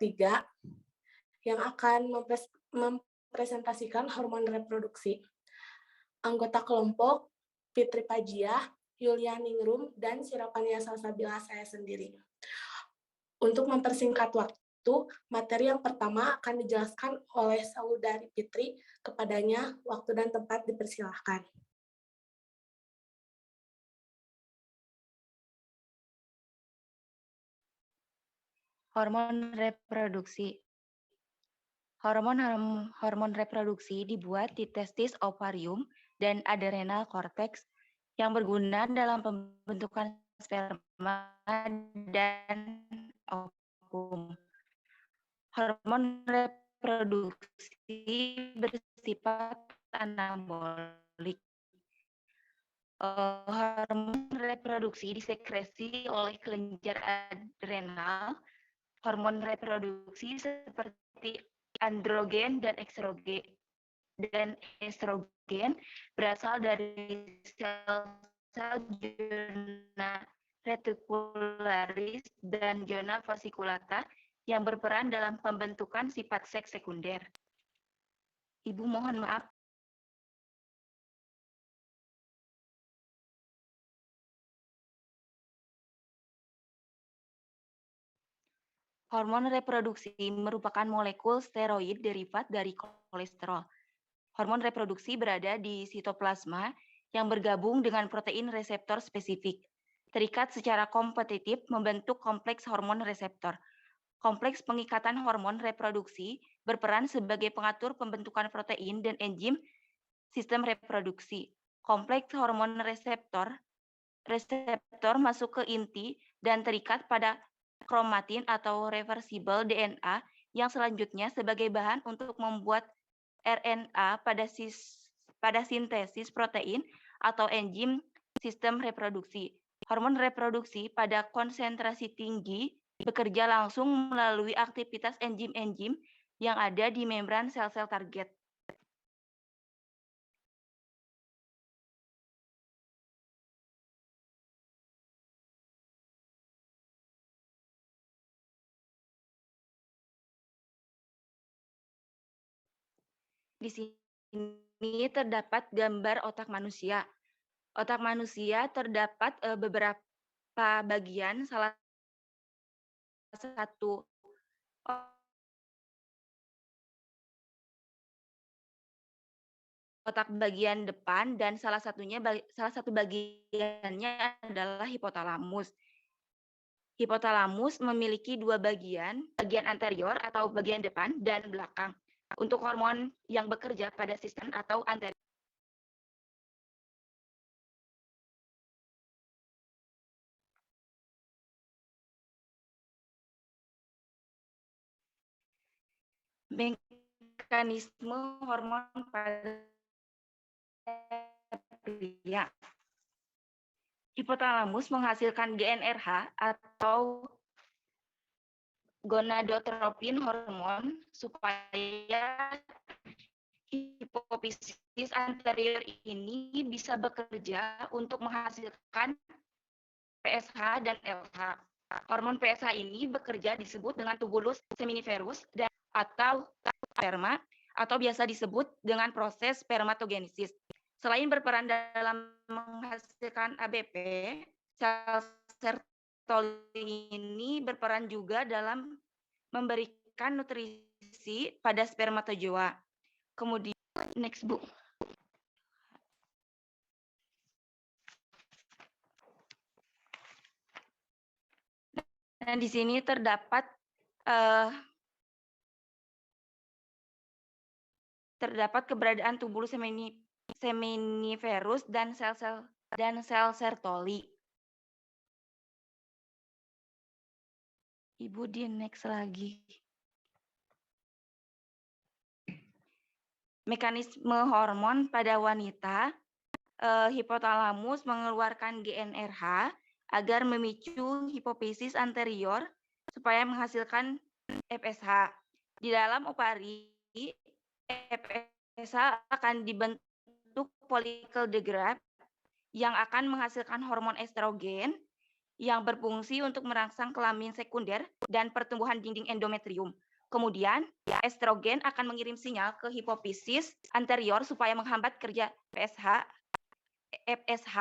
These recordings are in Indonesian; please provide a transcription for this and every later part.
kelompok 3 yang akan mempresentasikan hormon reproduksi. Anggota kelompok Fitri Pajiah, Yulia Ningrum, dan Sirapania Salsabila saya sendiri. Untuk mempersingkat waktu, materi yang pertama akan dijelaskan oleh saudari Fitri. Kepadanya, waktu dan tempat dipersilahkan. Hormon reproduksi. Hormon reproduksi dibuat di testis, ovarium, dan adrenal cortex yang berguna dalam pembentukan sperma dan ovum. Hormon reproduksi bersifat anabolik. Hormon reproduksi disekresi oleh kelenjar adrenal. Hormon reproduksi seperti androgen dan estrogen berasal dari sel-sel zona reticularis dan zona fasciculata yang berperan dalam pembentukan sifat seks sekunder. Ibu mohon maaf. Hormon reproduksi merupakan molekul steroid derivat dari kolesterol. Hormon reproduksi berada di sitoplasma yang bergabung dengan protein reseptor spesifik. Terikat secara kompetitif membentuk kompleks hormon reseptor. Kompleks pengikatan hormon reproduksi berperan sebagai pengatur pembentukan protein dan enzim sistem reproduksi. Kompleks hormon reseptor masuk ke inti dan terikat pada kromatin atau reversible DNA yang selanjutnya sebagai bahan untuk membuat RNA pada sintesis protein atau enzim sistem reproduksi. Hormon reproduksi pada konsentrasi tinggi bekerja langsung melalui aktivitas enzim-enzim yang ada di membran sel-sel target. Di sini terdapat gambar otak manusia. Otak manusia terdapat beberapa bagian, salah satu otak bagian depan dan salah satu bagiannya adalah hipotalamus. Hipotalamus memiliki dua bagian anterior atau bagian depan dan belakang. Untuk hormon yang bekerja pada sistem atau anterior. Mekanisme hormon pada pria. Hipotalamus menghasilkan GnRH atau gonadotropin hormon supaya hipofisis anterior ini bisa bekerja untuk menghasilkan PSH dan LH. Hormon PSH ini bekerja disebut dengan tubulus seminiferus atau sperma atau biasa disebut dengan proses spermatogenesis. Selain berperan dalam menghasilkan ABP, sel Sertoli ini berperan juga dalam memberikan nutrisi pada spermatozoa. Kemudian, next Bu. Nah, di sini terdapat keberadaan tubulus seminiferus dan sel Sertoli. Ibu di next lagi. Mekanisme hormon pada wanita, hipotalamus mengeluarkan GnRH agar memicu hipofisis anterior supaya menghasilkan FSH. Di dalam ovari, FSH akan dibentuk follicle degrad yang akan menghasilkan hormon estrogen yang berfungsi untuk merangsang kelamin sekunder dan pertumbuhan dinding endometrium. Kemudian, estrogen akan mengirim sinyal ke hipofisis anterior supaya menghambat kerja FSH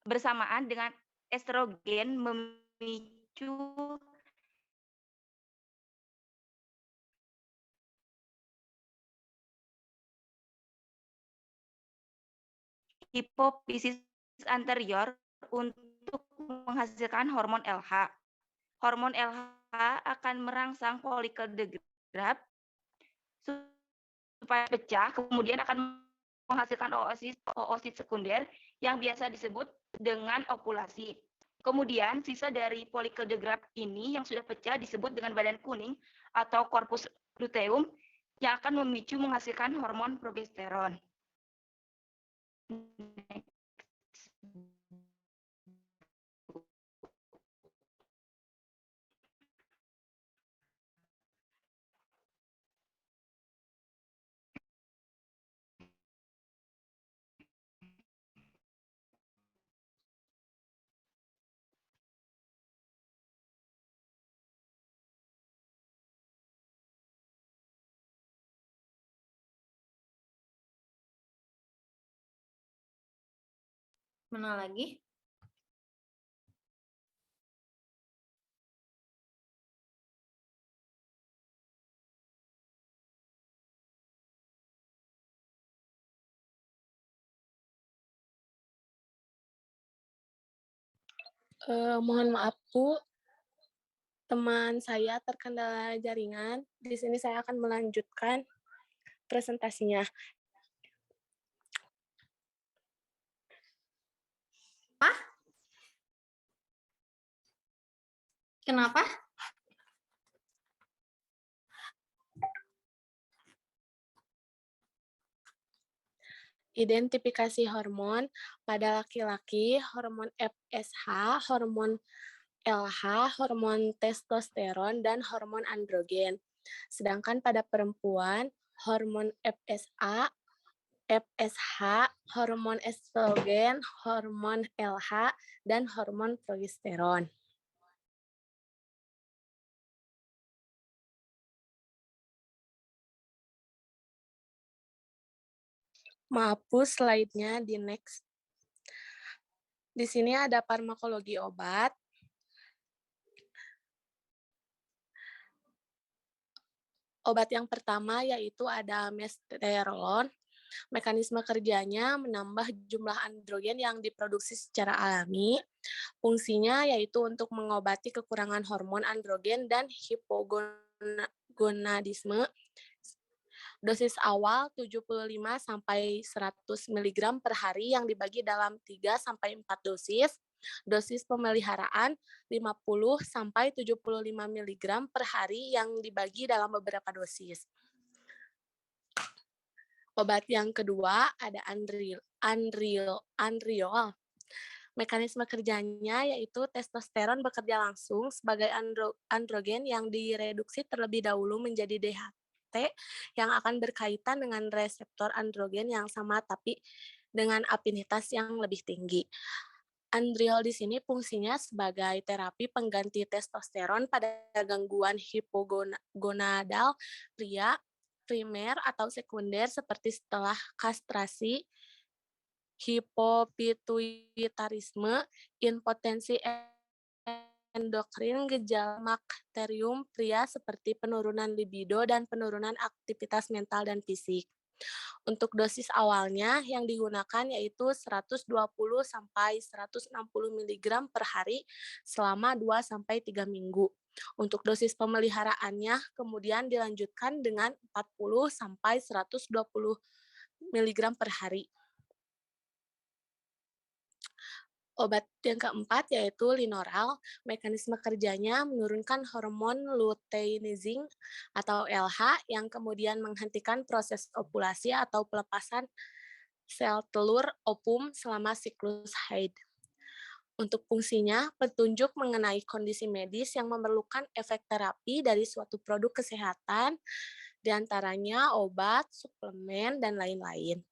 bersamaan dengan estrogen memicu hipofisis anterior untuk menghasilkan hormon LH. Hormon LH akan merangsang folikel degrad supaya pecah, kemudian akan menghasilkan oosit sekunder yang biasa disebut dengan ovulasi. Kemudian sisa dari folikel degrad ini yang sudah pecah disebut dengan badan kuning atau corpus luteum yang akan memicu menghasilkan hormon progesteron. Mana lagi? Mohon maaf Bu, teman saya terkendala jaringan. Di sini saya akan melanjutkan presentasinya. Kenapa? Identifikasi hormon pada laki-laki, hormon FSH, hormon LH, hormon testosteron, dan hormon androgen. Sedangkan pada perempuan, hormon FSH, hormon estrogen, hormon LH, dan hormon progesteron. Maaf Bu, slide-nya di next. Di sini ada farmakologi obat. Obat yang pertama yaitu ada mesterolon. Mekanisme kerjanya menambah jumlah androgen yang diproduksi secara alami. Fungsinya yaitu untuk mengobati kekurangan hormon androgen dan hipogonadisme. Dosis awal 75 sampai 100 mg per hari yang dibagi dalam 3 sampai 4 dosis. Dosis pemeliharaan 50 sampai 75 mg per hari yang dibagi dalam beberapa dosis. Obat yang kedua ada andriol. Mekanisme kerjanya yaitu testosteron bekerja langsung sebagai androgen yang direduksi terlebih dahulu menjadi DHT yang akan berkaitan dengan reseptor androgen yang sama tapi dengan afinitas yang lebih tinggi. Andriol di sini fungsinya sebagai terapi pengganti testosteron pada gangguan hipogonadal pria, primer atau sekunder seperti setelah kastrasi, hipopituitarisme, impotensi endokrin, gejala bakterium pria seperti penurunan libido dan penurunan aktivitas mental dan fisik. Untuk dosis awalnya yang digunakan yaitu 120 sampai 160 mg per hari selama 2 sampai 3 minggu. Untuk dosis pemeliharaannya kemudian dilanjutkan dengan 40 sampai 120 mg per hari. Obat yang keempat yaitu linoral. Mekanisme kerjanya menurunkan hormon luteinizing atau LH yang kemudian menghentikan proses ovulasi atau pelepasan sel telur ovum selama siklus haid. Untuk fungsinya, petunjuk mengenai kondisi medis yang memerlukan efek terapi dari suatu produk kesehatan, diantaranya obat, suplemen, dan lain-lain.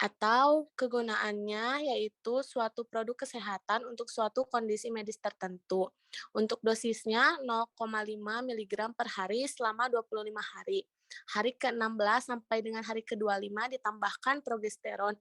atau kegunaannya yaitu suatu produk kesehatan untuk suatu kondisi medis tertentu. Untuk dosisnya 0,5 mg per hari selama 25 hari. Hari ke-16 sampai dengan hari ke-25 ditambahkan progesteron.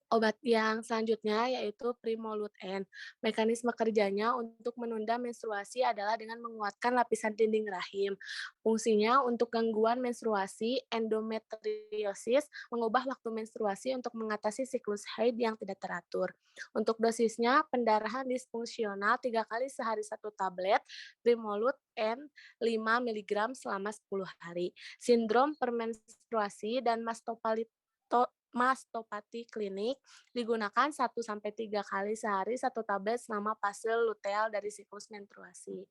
Obat yang selanjutnya yaitu Primolut-N. Mekanisme kerjanya untuk menunda menstruasi adalah dengan menguatkan lapisan dinding rahim. Fungsinya untuk gangguan menstruasi, endometriosis, mengubah waktu menstruasi untuk mengatasi siklus haid yang tidak teratur. Untuk dosisnya, pendarahan disfungsional 3 kali sehari 1 tablet, Primolut-N 5 mg selama 10 hari. Sindrom permenstruasi dan mastopati klinik digunakan 1-3 kali sehari 1 tablet selama fase luteal dari siklus menstruasi.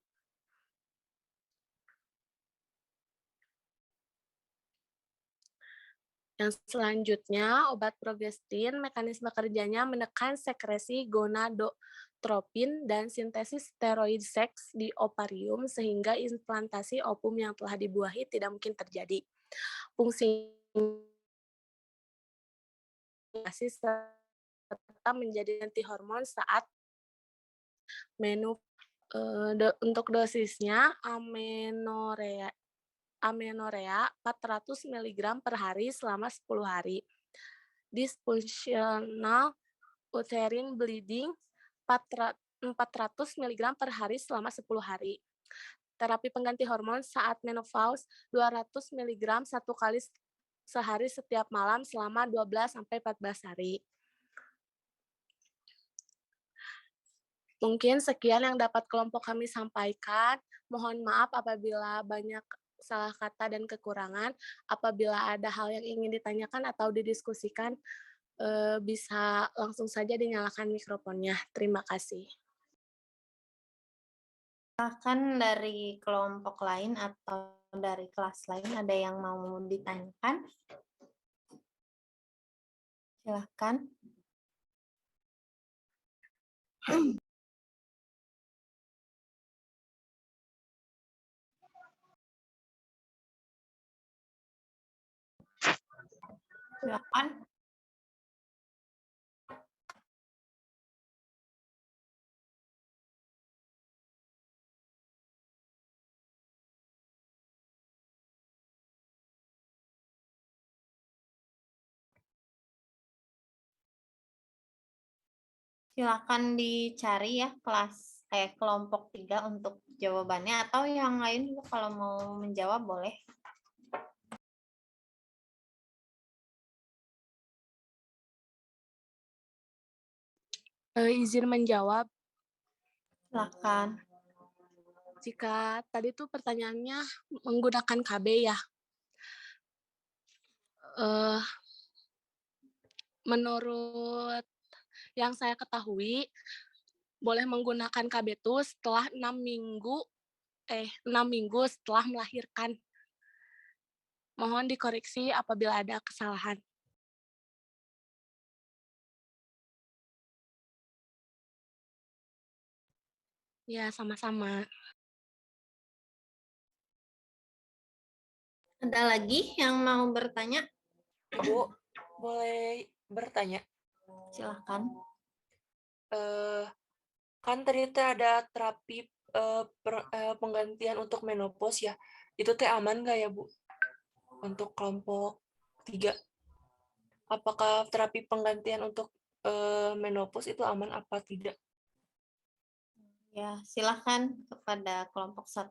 Yang selanjutnya, obat progestin, mekanisme kerjanya menekan sekresi gonadotropin dan sintesis steroid seks di ovarium sehingga implantasi ovum yang telah dibuahi tidak mungkin terjadi. Fungsinya serta menjadi anti hormon saat untuk dosisnya amenorea 400 mg per hari selama 10 hari. Dysfunctional uterine bleeding 400 mg per hari selama 10 hari. Terapi pengganti hormon saat menopause 200 mg 1 kali sehari setiap malam selama 12-14 hari. Mungkin sekian yang dapat kelompok kami sampaikan. Mohon maaf apabila banyak salah kata dan kekurangan. Apabila ada hal yang ingin ditanyakan atau didiskusikan, bisa langsung saja dinyalakan mikrofonnya. Terima kasih. Silakan dari kelompok lain atau dari kelas lain ada yang mau ditanyakan? Silakan. Silakan. Silakan dicari ya kelompok 3 untuk jawabannya atau yang lain juga kalau mau menjawab boleh. Izin menjawab. Silakan. Jika tadi tuh pertanyaannya menggunakan KB ya. Menurut yang saya ketahui, boleh menggunakan KB itu setelah 6 minggu setelah melahirkan. Mohon dikoreksi apabila ada kesalahan. Ya, sama-sama. Ada lagi yang mau bertanya? Bu, boleh bertanya? Silakan. Kan tadi teh ada terapi penggantian untuk menopause ya. Itu teh aman nggak ya, Bu? Untuk kelompok 3. Apakah terapi penggantian untuk menopause itu aman apa tidak? Ya, silakan kepada kelompok 1.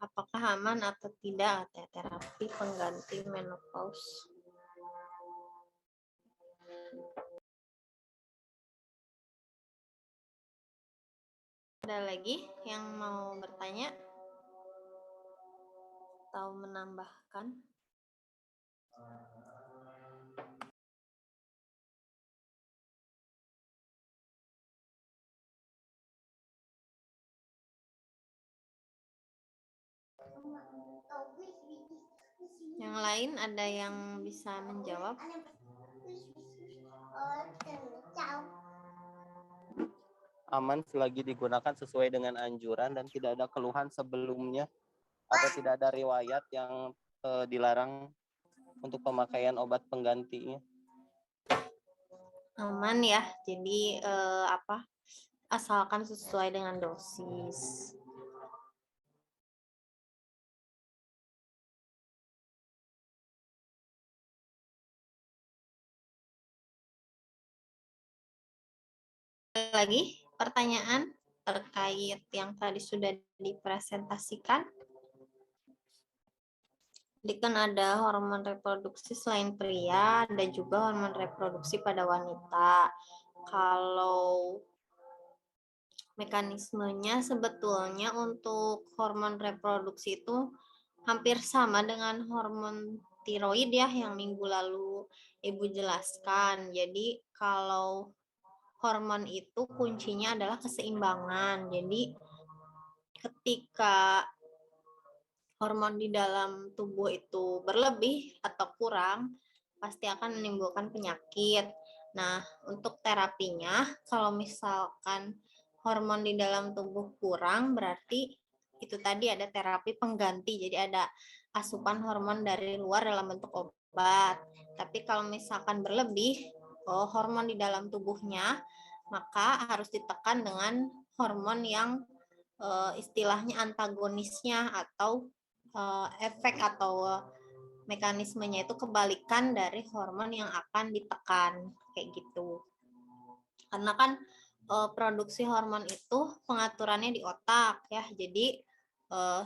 Apakah aman atau tidak terapi pengganti menopause? Ada lagi yang mau bertanya atau menambahkan? Yang lain ada yang bisa menjawab? aman selagi digunakan sesuai dengan anjuran dan tidak ada keluhan sebelumnya atau tidak ada riwayat yang dilarang untuk pemakaian obat penggantinya. Aman ya. Jadi asalkan sesuai dengan dosis. Lagi pertanyaan terkait yang tadi sudah dipresentasikan? Jadi kan ada hormon reproduksi selain pria, ada juga hormon reproduksi pada wanita. Kalau mekanismenya sebetulnya untuk hormon reproduksi itu hampir sama dengan hormon tiroid ya yang minggu lalu Ibu jelaskan. Jadi kalau hormon itu kuncinya adalah keseimbangan. Jadi ketika hormon di dalam tubuh itu berlebih atau kurang, pasti akan menimbulkan penyakit. Nah, untuk terapinya, kalau misalkan hormon di dalam tubuh kurang, berarti itu tadi ada terapi pengganti. Jadi ada asupan hormon dari luar dalam bentuk obat. Tapi kalau misalkan berlebih, hormon di dalam tubuhnya, maka harus ditekan dengan hormon yang istilahnya antagonisnya atau efek atau mekanismenya itu kebalikan dari hormon yang akan ditekan kayak gitu. Karena kan produksi hormon itu pengaturannya di otak ya. Jadi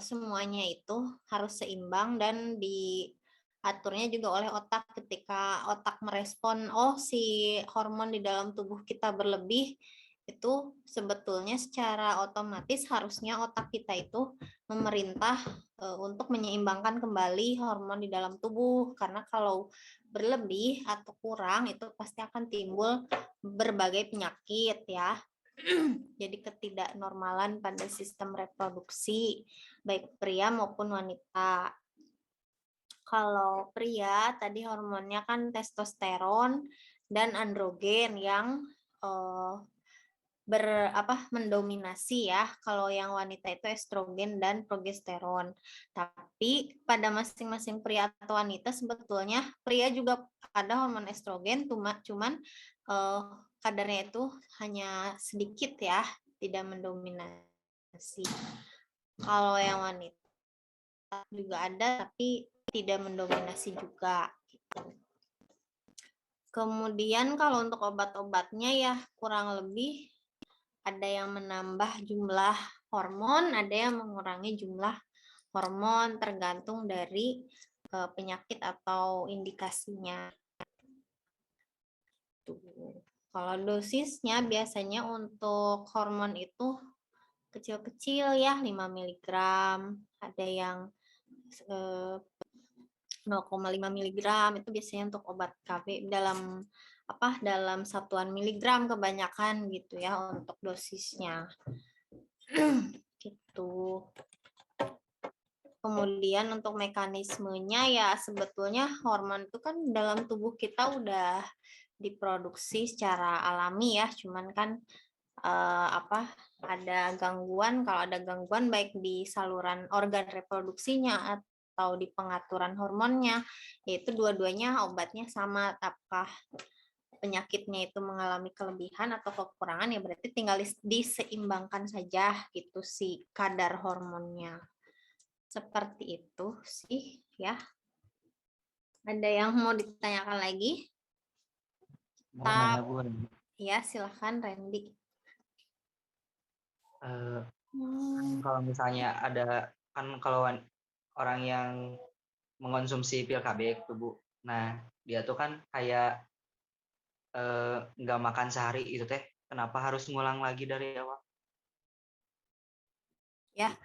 semuanya itu harus seimbang dan diaturnya juga oleh otak. Ketika otak merespon si hormon di dalam tubuh kita berlebih, itu sebetulnya secara otomatis harusnya otak kita itu memerintah untuk menyeimbangkan kembali hormon di dalam tubuh, karena kalau berlebih atau kurang itu pasti akan timbul berbagai penyakit ya. Jadi ketidaknormalan pada sistem reproduksi baik pria maupun wanita. Kalau pria tadi hormonnya kan testosteron dan androgen yang mendominasi ya. Kalau yang wanita itu estrogen dan progesteron. Tapi pada masing-masing pria atau wanita sebetulnya pria juga ada hormon estrogen, cuman kadarnya itu hanya sedikit ya, tidak mendominasi. Kalau yang wanita juga ada tapi tidak mendominasi juga gitu. Kemudian kalau untuk obat-obatnya ya kurang lebih ada yang menambah jumlah hormon, ada yang mengurangi jumlah hormon tergantung dari penyakit atau indikasinya. Tuh. Kalau dosisnya biasanya untuk hormon itu kecil-kecil ya, 5 mg, ada yang 0,5 mg itu biasanya untuk obat KB dalam satuan miligram kebanyakan gitu ya untuk dosisnya. Gitu. Kemudian untuk mekanismenya ya sebetulnya hormon itu kan dalam tubuh kita udah diproduksi secara alami ya, cuman kan ada gangguan, kalau ada gangguan baik di saluran organ reproduksinya atau di pengaturan hormonnya, yaitu dua-duanya obatnya sama. Apakah penyakitnya itu mengalami kelebihan atau kekurangan ya berarti tinggal diseimbangkan saja gitu si kadar hormonnya. Seperti itu sih ya. Ada yang mau ditanyakan lagi? Ya, silahkan Randy. Kalau misalnya ada kan kalau orang yang mengonsumsi pil KB tuh Bu, nah dia tuh kan kayak nggak makan sehari itu teh, kenapa harus ngulang lagi dari awal? Ya,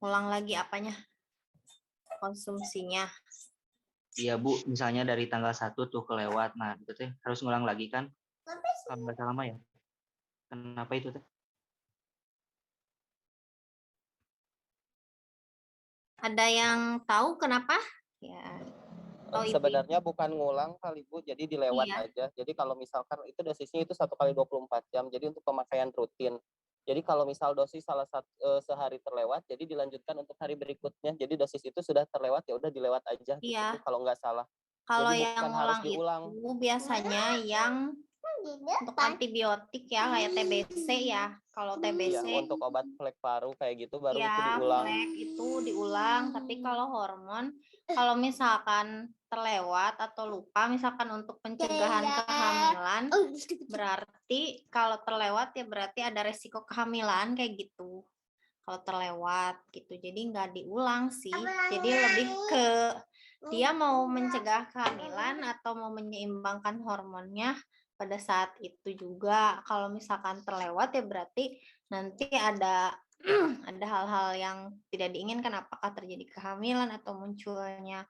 ulang lagi apanya? Konsumsinya. Iya Bu, misalnya dari tanggal 1 tuh kelewat, nah itu teh harus ngulang lagi kan? Kalau nggak salah mah ya. Kenapa itu teh? Ada yang tahu kenapa? Ya. atau itu? Sebenarnya bukan ngulang kali Bu, jadi dilewat Iya. aja. Jadi kalau misalkan itu dosisnya itu 1 kali 24 jam, jadi untuk pemakaian rutin. Jadi kalau misal dosis sehari terlewat, jadi dilanjutkan untuk hari berikutnya. Jadi dosis itu sudah terlewat, ya udah dilewat aja gitu Iya. Bu, kalau nggak salah. Kalau Jadi yang bukan harus ngulang diulang. itu biasanya yang untuk antibiotik ya, kayak TBC ya. Kalau Iya, TBC untuk obat flek paru kayak gitu baru itu ya, diulang. flek itu diulang. Tapi kalau hormon, kalau misalkan terlewat atau lupa, misalkan untuk pencegahan kehamilan, berarti kalau terlewat ya berarti ada resiko kehamilan kayak gitu. Kalau terlewat gitu, jadi nggak diulang sih. Jadi lebih ke dia mau mencegah kehamilan atau mau menyeimbangkan hormonnya pada saat itu juga. Kalau misalkan terlewat ya berarti nanti ada ada hal-hal yang tidak diinginkan, apakah terjadi kehamilan atau munculnya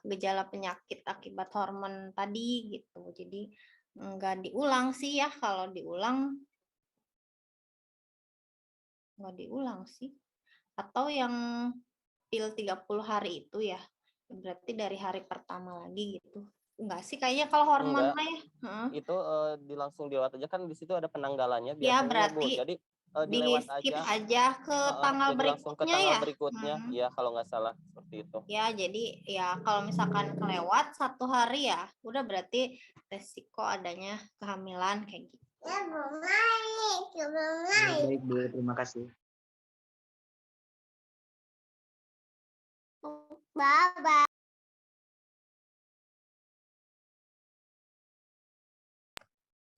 gejala penyakit akibat hormon tadi gitu. Jadi nggak diulang sih ya. Kalau diulang nggak diulang sih. Atau yang pil 30 hari itu ya, berarti dari hari pertama lagi gitu. Enggak sih kayaknya kalau hormon Enggak, mah ya. itu langsung dilewat aja, kan di situ ada penanggalannya Ya biasanya Bu. berarti Jadi di dilewat skip aja. aja ke tanggal Jadi langsung ke berikutnya tanggal ya. berikutnya. Iya, kalau nggak salah seperti itu. Ya jadi ya kalau misalkan kelewat 1 hari ya, udah berarti resiko adanya kehamilan kayak gitu. Baik Bu, terima kasih. Bye-bye.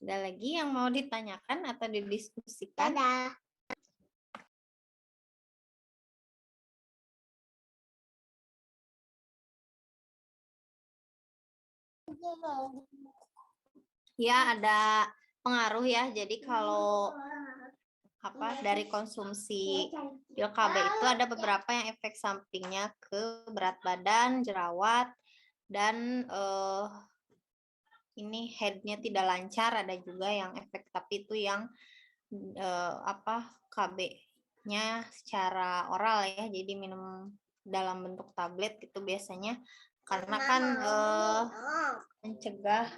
Ada lagi yang mau ditanyakan atau didiskusikan? Ya, ada pengaruh ya. Jadi kalau dari konsumsi pil KB itu ada beberapa yang efek sampingnya ke berat badan, jerawat, dan ini headnya tidak lancar. Ada juga yang efek, tapi itu yang KB-nya secara oral ya, jadi minum dalam bentuk tablet itu biasanya, karena kan mencegah,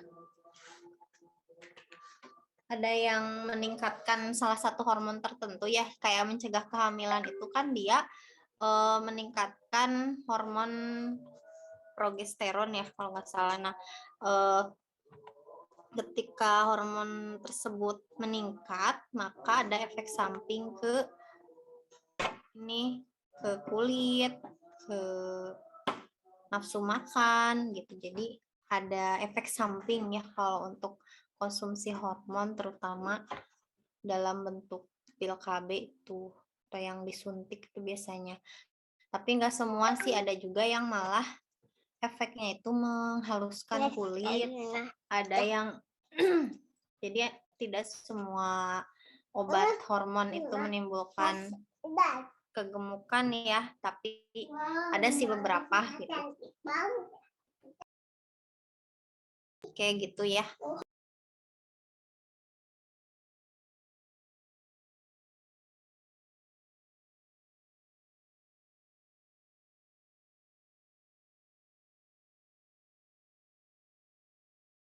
ada yang meningkatkan salah satu hormon tertentu ya, kayak mencegah kehamilan itu kan dia meningkatkan hormon progesteron ya kalau nggak salah. Nah, ketika hormon tersebut meningkat, maka ada efek samping ke kulit, ke nafsu makan gitu. Jadi ada efek samping ya kalau untuk konsumsi hormon, terutama dalam bentuk pil KB itu atau yang disuntik itu biasanya. Tapi nggak semua sih, ada juga yang malah efeknya itu menghaluskan kulit. Ada yang jadi tidak semua obat hormon itu menimbulkan kegemukan ya, tapi ada sih beberapa gitu. Kayak gitu ya.